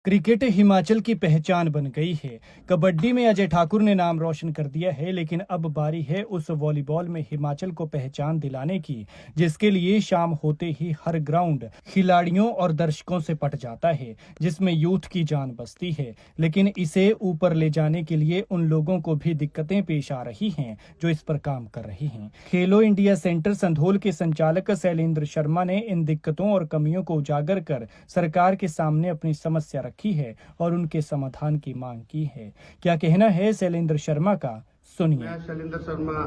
Cricket Himachal की पहचान बन गई है। कबड्डी में अजय ठाकुर ने नाम रोशन कर दिया है, लेकिन अब बारी है उस वॉलीबॉल में हिमाचल को पहचान दिलाने की, जिसके लिए शाम होते ही हर ग्राउंड खिलाड़ियों और दर्शकों से पट जाता है, जिसमें यूथ की जान बसती है। लेकिन इसे ऊपर ले जाने के लिए उन लोगों को भी दिक्कतें पेश आ रही हैं जो इस पर काम कर रहे हैं। खेलो इंडिया सेंटर संधोल के संचालक शैलेंद्र शर्मा ने इन दिक्कतों और कमियों को उजागर कर सरकार के सामने अपनी समस्या रखी है और उनके समाधान की मांग की है। क्या कहना है शैलेंद्र शर्मा का, सुनिए। मैं Shailendra Sharma,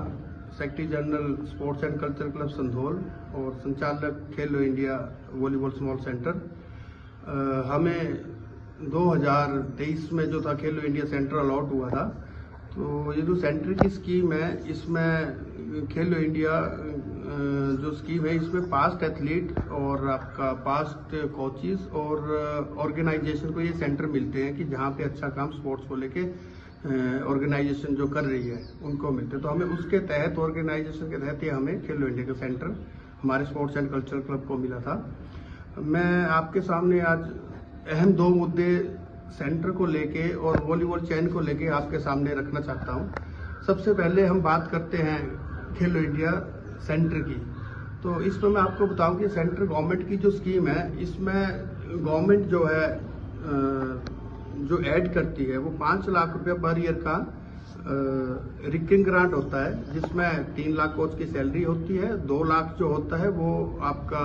secretary general sports and culture club Sandhol और संचालक खेलो इंडिया वॉलीबॉल स्मॉल सेंटर। हमें 2023 में जो था खेलो इंडिया सेंटर अलॉट हुआ था। तो ये जो सेंटर की स्कीम है, इसमें खेलो इंडिया जो स्कीम है, इसमें पास्ट एथलीट और आपका पास्ट कोचेस और ऑर्गेनाइजेशन को ये सेंटर मिलते हैं कि जहाँ पे अच्छा काम स्पोर्ट्स को लेके ऑर्गेनाइजेशन जो कर रही है उनको मिलते हैं। तो हमें उसके तहत, ऑर्गेनाइजेशन के तहत ये हमें खेलो इंडिया का सेंटर हमारे स्पोर्ट्स एंड कल्चर क्लब को मिला था। मैं आपके सामने आज अहम दो मुद्दे सेंटर को लेके और वॉलीबॉल चैन को लेके आपके सामने रखना चाहता हूं। सबसे पहले हम बात करते हैं खेलो इंडिया सेंटर की। तो इसमें मैं आपको बताऊं कि सेंटर गवर्नमेंट की जो स्कीम है, इसमें गवर्नमेंट जो है जो ऐड करती है वो 5 लाख रुपए पर ईयर का रिकरिंग ग्रांट होता है, जिसमें 3 लाख कोच की सैलरी होती है, 2 लाख जो होता है वो आपका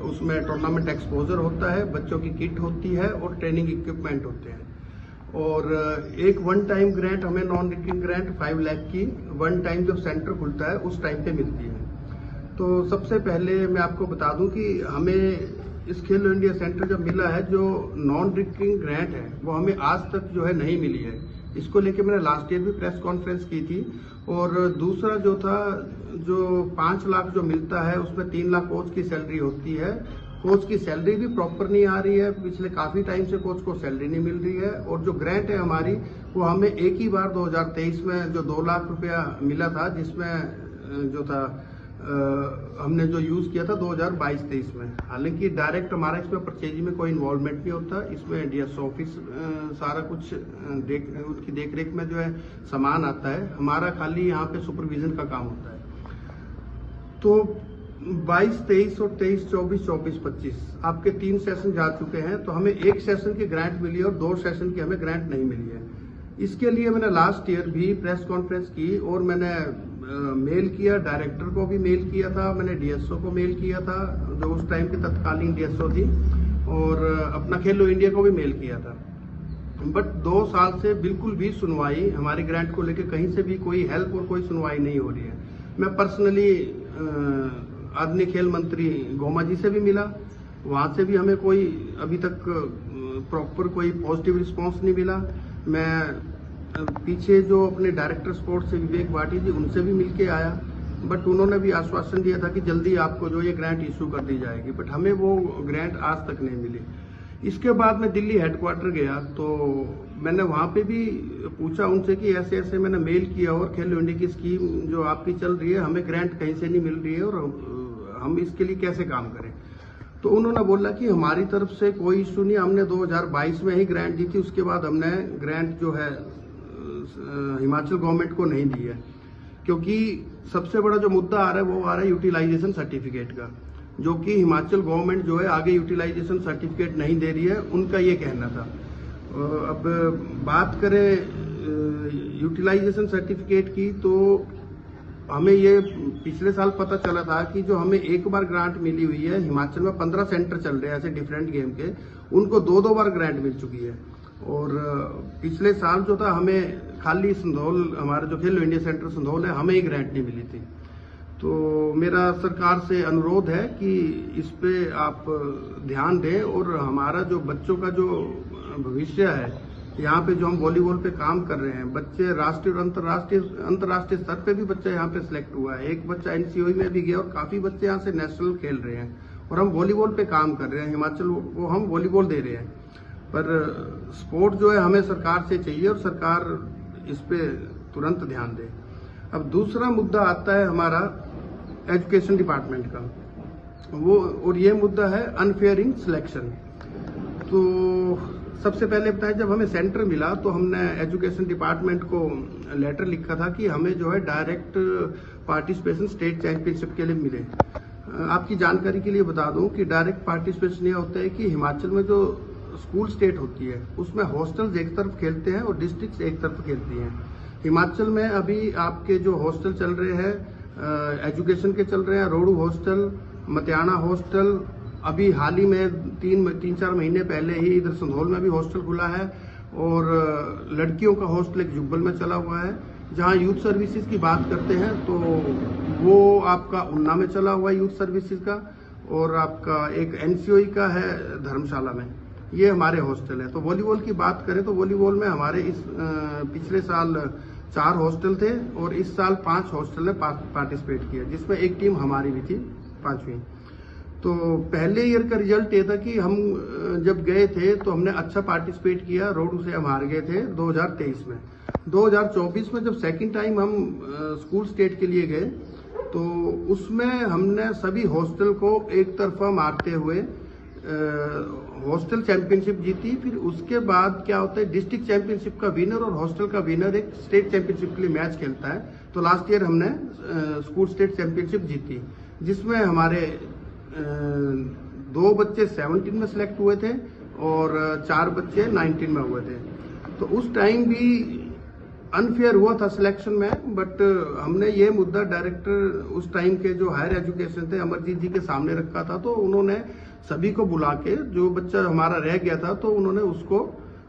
उसमें टूर्नामेंट एक्सपोजर होता है, बच्चों की किट होती है और ट्रेनिंग इक्विपमेंट होते हैं। और एक वन टाइम ग्रांट हमें नॉन रिकरिंग ग्रांट 5 लाख की वन टाइम जब सेंटर खुलता है उस टाइम पे मिलती है। तो सबसे पहले मैं आपको बता दूं कि हमें इस खेलो इंडिया सेंटर जब मिला है, जो नॉन रिकरिंग ग्रांट है वो हमें आज तक जो है नहीं मिली है। इसको लेके मैंने लास्ट ईयर भी प्रेस कॉन्फ्रेंस की थी। और दूसरा जो था, जो 5 लाख जो मिलता है उसमें 3 लाख कोच की सैलरी होती है। कोच की सैलरी भी प्रॉपर नहीं आ रही है, पिछले काफी टाइम से कोच को सैलरी नहीं मिल रही है। और जो ग्रांट है हमारी, वो हमें एक ही बार 2023 में जो 2 लाख रुपया मिला था, जिसमें जो था हमने जो यूज किया था 2022-23 में। हालांकि डायरेक्ट हमारा इसमें परचेजिंग में कोई इन्वॉल्वमेंट नहीं होता। इसमें डीएसओ ऑफिस सारा कुछ उसकी देखरेख में जो है सामान आता है, हमारा खाली यहाँ पे सुपरविजन का काम होता है। तो 22-23 और 23-24, 24-25 आपके 3 सेशन जा चुके हैं। तो हमें 1 सेशन की ग्रांट मिली और 2 सेशन की हमें ग्रांट नहीं मिली है। इसके लिए मैंने लास्ट ईयर भी प्रेस कॉन्फ्रेंस की और मैंने मेल किया, डायरेक्टर को भी मेल किया था, मैंने डीएसओ को मेल किया था जो उस टाइम की तत्कालीन डीएसओ थी, और अपना खेलो इंडिया को भी मेल किया था। बट 2 साल से बिल्कुल भी सुनवाई हमारी ग्रांट को लेकर कहीं से भी कोई हेल्प और कोई सुनवाई नहीं हो रही है। मैं पर्सनली आदरणीय खेल मंत्री गोमा जी से भी मिला, वहां से भी हमें कोई अभी तक प्रॉपर कोई पॉजिटिव रिस्पांस नहीं मिला। मैं पीछे जो अपने डायरेक्टर स्पोर्ट्स से विवेक भाटी जी, उनसे भी मिलके आया, बट उन्होंने भी आश्वासन दिया था कि जल्दी आपको जो ये ग्रांट इशू कर दी जाएगी, बट हमें वो ग्रांट आज तक नहीं मिली। इसके बाद मैं दिल्ली हेडक्वार्टर गया, तो मैंने वहां पे भी पूछा उनसे कि ऐसे ऐसे मैंने मेल किया और खेलो इंडिया की स्कीम जो आपकी चल रही है, हमें ग्रांट कहीं से नहीं मिल रही है और हम इसके लिए कैसे काम करें। तो उन्होंने बोला कि हमारी तरफ से कोई इशू नहीं, हमने 2022 में ही ग्रांट दी थी, उसके बाद हमने ग्रांट जो है हिमाचल गवर्नमेंट को नहीं दी है। क्योंकि सबसे बड़ा जो मुद्दा आ रहा है वो आ रहा है यूटिलाइजेशन सर्टिफिकेट का, जो कि हिमाचल गवर्नमेंट जो है आगे यूटिलाइजेशन सर्टिफिकेट नहीं दे रही है, उनका ये कहना था। अब बात करें यूटिलाइजेशन सर्टिफिकेट की, तो हमें ये पिछले साल पता चला था कि जो हमें एक बार ग्रांट मिली हुई है, हिमाचल में 15 सेंटर चल रहे हैं ऐसे डिफरेंट गेम के, उनको 2-2 बार ग्रांट मिल चुकी है। और पिछले साल जो था हमें खाली संधोल, हमारा जो खेलो इंडिया सेंटर संधोल है, हमें ही ग्रांट नहीं मिली थी। तो मेरा सरकार से अनुरोध है कि इस पे आप ध्यान दें और हमारा जो बच्चों का जो भविष्य है, यहाँ पे जो हम वॉलीबॉल पे काम कर रहे हैं, बच्चे राष्ट्रीय और अंतर्राष्ट्रीय स्तर पे भी बच्चा यहाँ पे सिलेक्ट हुआ है। एक बच्चा एनसीओई में भी गया और काफी बच्चे यहाँ से नेशनल खेल रहे हैं, और हम वॉलीबॉल पे काम कर रहे हैं। हिमाचल को हम वॉलीबॉल दे रहे हैं, पर स्पोर्ट जो है हमें सरकार से चाहिए और सरकार इस पे तुरंत ध्यान दे। अब दूसरा मुद्दा आता है हमारा एजुकेशन डिपार्टमेंट का, वो और ये मुद्दा है अनफेयर इन सिलेक्शन। तो सबसे पहले बताया, जब हमें सेंटर मिला तो हमने एजुकेशन डिपार्टमेंट को लेटर लिखा था कि हमें जो है डायरेक्ट पार्टिसिपेशन स्टेट चैंपियनशिप के लिए मिले। आपकी जानकारी के लिए बता दूं कि डायरेक्ट पार्टिसिपेशन ये होता है कि हिमाचल में जो स्कूल स्टेट होती है उसमें हॉस्टल्स एक तरफ खेलते हैं और डिस्ट्रिक्ट्स एक तरफ खेलती हैं। हिमाचल में अभी आपके जो हॉस्टल चल रहे हैं एजुकेशन के चल रहे हैं, रोडू हॉस्टल, मतियाना हॉस्टल, अभी हाल ही में 3-4 महीने पहले ही इधर संधोल में भी हॉस्टल खुला है, और लड़कियों का हॉस्टल एक जुब्बल में चला हुआ है। जहां यूथ सर्विसेज की बात करते हैं तो वो आपका उन्ना में चला हुआ है यूथ सर्विसेज का, और आपका एक एनसीओई का है धर्मशाला में। ये हमारे हॉस्टल है। तो वॉलीबॉल की बात करें तो वॉलीबॉल में हमारे इस पिछले साल 4 हॉस्टल थे और इस साल 5 हॉस्टल ने पार्टिसिपेट किया, जिसमें एक टीम हमारी भी थी 5वीं। तो पहले ईयर का रिजल्ट ये था कि हम जब गए थे तो हमने अच्छा पार्टिसिपेट किया, रोडू से हम हार गए थे 2023 में। 2024 में जब सेकंड टाइम हम स्कूल स्टेट के लिए गए तो उसमें हमने सभी हॉस्टल को एक तरफा मारते हुए हॉस्टल चैंपियनशिप जीती। फिर उसके बाद क्या होता है, डिस्ट्रिक्ट चैंपियनशिप का विनर और हॉस्टल का विनर एक स्टेट चैंपियनशिप के लिए मैच खेलता है। तो लास्ट ईयर हमने स्कूल स्टेट चैंपियनशिप जीती, जिसमें हमारे 2 बच्चे 17 में सिलेक्ट हुए थे और 4 बच्चे 19 में हुए थे। तो उस टाइम भी अनफेयर हुआ था सिलेक्शन में, बट हमने ये मुद्दा डायरेक्टर उस टाइम के जो हायर एजुकेशन थे अमरजीत जी के सामने रखा था। तो उन्होंने सभी को बुला के, जो बच्चा हमारा रह गया था तो उन्होंने उसको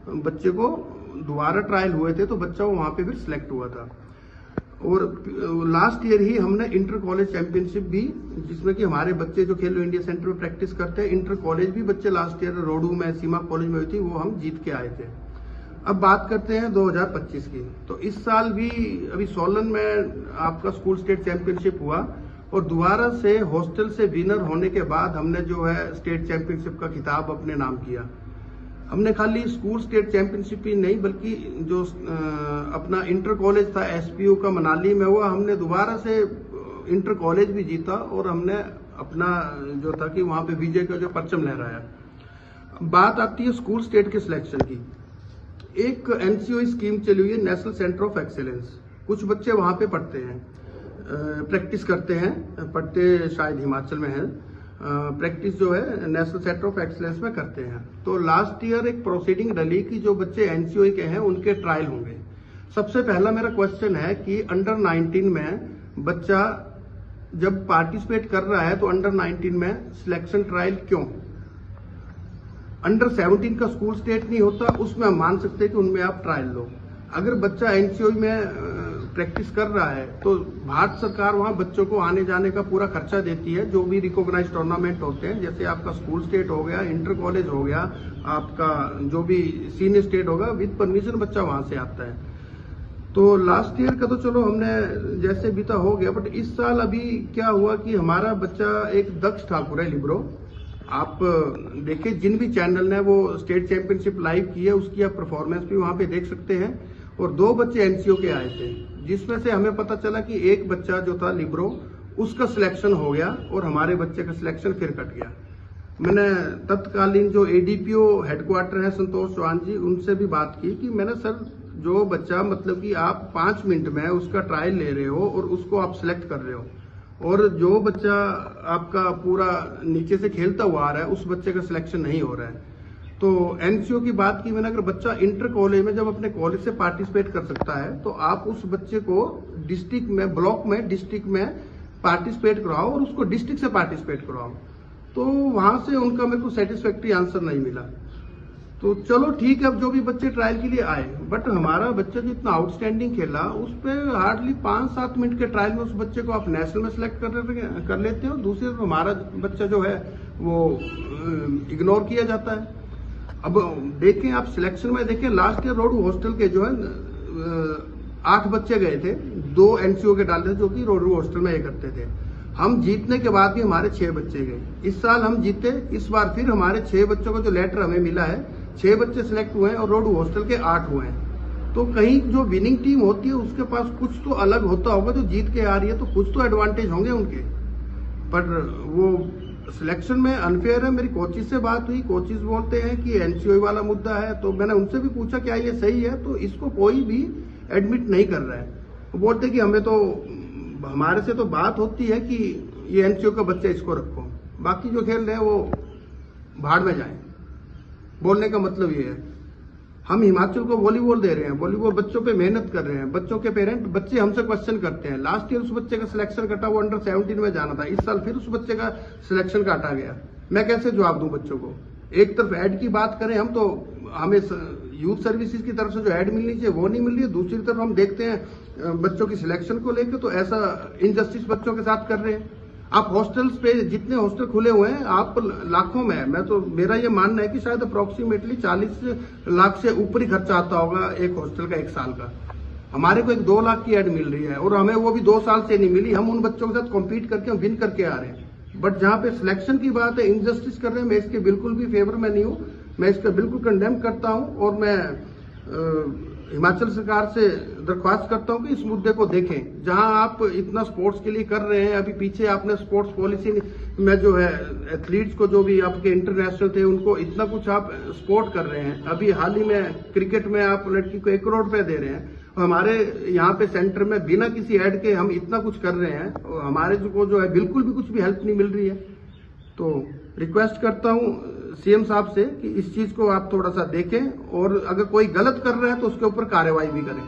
बच्चे को दोबारा ट्रायल हुए थे तो बच्चा वहां पे फिर सिलेक्ट हुआ था। और लास्ट ईयर ही हमने इंटर कॉलेज चैंपियनशिप भी, जिसमें कि हमारे बच्चे जो खेलो इंडिया सेंटर में प्रैक्टिस करते हैं, इंटर कॉलेज भी बच्चे लास्ट ईयर रोडू में सीमा कॉलेज में हुई थी, वो हम जीत के आए थे। अब बात करते हैं 2025 की। तो इस साल भी अभी सोलन में आपका स्कूल स्टेट चैंपियनशिप हुआ और दोबारा से हॉस्टल से विनर होने के बाद हमने जो है स्टेट चैंपियनशिप का खिताब अपने नाम किया। हमने खाली स्कूल स्टेट चैंपियनशिप ही नहीं बल्कि जो अपना इंटर कॉलेज था एसपीयू का मनाली में हुआ, हमने दोबारा से इंटर कॉलेज भी जीता और हमने अपना जो था कि वहां पे विजय का जो परचम लहराया। बात आती है स्कूल स्टेट के सिलेक्शन की। एक एनसीओई स्कीम चली हुई है, नेशनल सेंटर ऑफ एक्सीलेंस। कुछ बच्चे वहां पे पढ़ते हैं, प्रैक्टिस करते हैं, पढ़ते शायद हिमाचल में है, प्रैक्टिस जो है नेशनल सेंटर ऑफ एक्सीलेंस में करते हैं। तो लास्ट ईयर एक प्रोसीडिंग डली कि जो बच्चे एनसीओई के हैं उनके ट्रायल होंगे। सबसे पहला मेरा क्वेश्चन है कि अंडर 19 में बच्चा जब पार्टिसिपेट कर रहा है तो अंडर 19 में सिलेक्शन ट्रायल क्यों? अंडर 17 का स्कूल स्टेट नहीं होता, उसमें हम मान सकते हैं कि उनमें आप ट्रायल लो। अगर बच्चा एनसीओई में प्रैक्टिस कर रहा है तो भारत सरकार वहां बच्चों को आने जाने का पूरा खर्चा देती है। जो भी रिकॉग्नाइज टूर्नामेंट होते हैं, जैसे आपका स्कूल स्टेट हो गया, इंटर कॉलेज हो गया, आपका जो भी सीनियर स्टेट होगा, विद परमिशन बच्चा वहां से आता है। तो लास्ट ईयर का तो चलो हमने जैसे बीता हो गया, बट इस साल अभी क्या हुआ कि हमारा बच्चा एक दक्ष ठाकुर है लिब्रो। आप देखिए जिन भी चैनल ने वो स्टेट चैंपियनशिप लाइव की है उसकी आप परफॉर्मेंस भी वहां पे देख सकते हैं। और 2 बच्चे एनसीओ के आए थे, जिसमें से हमें पता चला कि एक बच्चा जो था लिब्रो उसका सिलेक्शन हो गया और हमारे बच्चे का सिलेक्शन फिर कट गया। मैंने तत्कालीन जो एडीपीओ हेडक्वार्टर है संतोष चौहान जी, उनसे भी बात की कि मैंने सर जो बच्चा मतलब कि आप 5 मिनट में उसका ट्रायल ले रहे हो और उसको आप सिलेक्ट कर रहे हो, और जो बच्चा आपका पूरा नीचे से खेलता हुआ आ रहा है उस बच्चे का सिलेक्शन नहीं हो रहा है। तो एनसीओ की बात की मैंने, अगर बच्चा इंटर कॉलेज में जब अपने कॉलेज से पार्टिसिपेट कर सकता है तो आप उस बच्चे को डिस्ट्रिक्ट में, ब्लॉक में, डिस्ट्रिक्ट में पार्टिसिपेट कराओ और उसको डिस्ट्रिक्ट से पार्टिसिपेट कराओ। तो वहां से उनका मेरे को सेटिस्फैक्ट्री आंसर नहीं मिला। तो चलो ठीक है, अब जो भी बच्चे ट्रायल के लिए आए, बट हमारा बच्चा जो इतना आउटस्टैंडिंग खेला उस पर हार्डली 5-7 मिनट के ट्रायल में उस बच्चे को आप नेशनल में सिलेक्ट कर लेते हो, दूसरे तो हमारा बच्चा जो है वो इग्नोर किया जाता है। अब देखें आप सिलेक्शन में देखें, लास्ट ईयर रोडू हॉस्टल के जो है 8 बच्चे गए थे, 2 एनसीओ के डाले थे जो कि रोडू हॉस्टल में ये करते थे। हम जीतने के बाद भी हमारे 6 बच्चे गए। इस साल हम जीते, इस बार फिर हमारे 6 बच्चों का जो लेटर हमें मिला है, 6 बच्चे सिलेक्ट हुए हैं और रोडू हॉस्टल के 8 हुए हैं। तो कहीं जो विनिंग टीम होती है उसके पास कुछ तो अलग होता होगा, जो जीत के आ रही है तो कुछ तो एडवांटेज होंगे उनके, पर वो सिलेक्शन में अनफेयर है। मेरी कोचिज से बात हुई, कोचिज बोलते हैं कि एनसीओ वाला मुद्दा है, तो मैंने उनसे भी पूछा क्या ये सही है, तो इसको कोई भी एडमिट नहीं कर रहा है। वो बोलते कि हमें तो, हमारे से तो बात होती है कि ये एनसीओ का बच्चा इसको रखो, बाकी जो खेल रहे हैं वो भाड़ में जाए। बोलने का मतलब ये है, हम हिमाचल को वॉलीबॉल दे रहे हैं, वॉलीबॉल बच्चों पे मेहनत कर रहे हैं, बच्चों के पेरेंट, बच्चे हमसे क्वेश्चन करते हैं। लास्ट ईयर उस बच्चे का सिलेक्शन कटा, वो अंडर 17 में जाना था, इस साल फिर उस बच्चे का सिलेक्शन काटा गया। मैं कैसे जवाब दूं बच्चों को? एक तरफ ऐड की बात करें हम, तो हमें यूथ सर्विसेज की तरफ से जो ऐड मिलनी चाहिए वो नहीं मिल रही है, दूसरी तरफ हम देखते हैं बच्चों की सिलेक्शन को लेकर तो ऐसा इनजस्टिस बच्चों के साथ कर रहे हैं। आप हॉस्टल्स पे, जितने हॉस्टल खुले हुए हैं, आप लाखों में, मैं तो, मेरा ये मानना है कि शायद अप्रोक्सीमेटली 40 लाख से ऊपर ही खर्चा आता होगा एक हॉस्टल का एक साल का। हमारे को 1-2 लाख की ऐड मिल रही है और हमें वो भी 2 साल से नहीं मिली। हम उन बच्चों के साथ कॉम्पीट करके हम विन करके आ रहे हैं। बट जहां पे सिलेक्शन की बात है, इनजस्टिस कर रहे हैं, मैं इसके बिल्कुल भी फेवर में नहीं हूं। मैं इसका बिल्कुल कंडेम करता हूं और मैं हिमाचल सरकार से दरख्वास्त करता हूं कि इस मुद्दे को देखें। जहां आप इतना स्पोर्ट्स के लिए कर रहे हैं, अभी पीछे आपने स्पोर्ट्स पॉलिसी में जो है एथलीट्स को, जो भी आपके इंटरनेशनल थे, उनको इतना कुछ आप सपोर्ट कर रहे हैं। अभी हाल ही में क्रिकेट में आप लड़की को 1 करोड़ रुपए दे रहे हैं और हमारे यहाँ पे सेंटर में बिना किसी ऐड के हम इतना कुछ कर रहे हैं और हमारे जो है बिल्कुल भी कुछ भी हेल्प नहीं मिल रही है। तो रिक्वेस्ट करता हूं सीएम साहब से कि इस चीज को आप थोड़ा सा देखें और अगर कोई गलत कर रहा है तो उसके ऊपर कार्रवाई भी करें।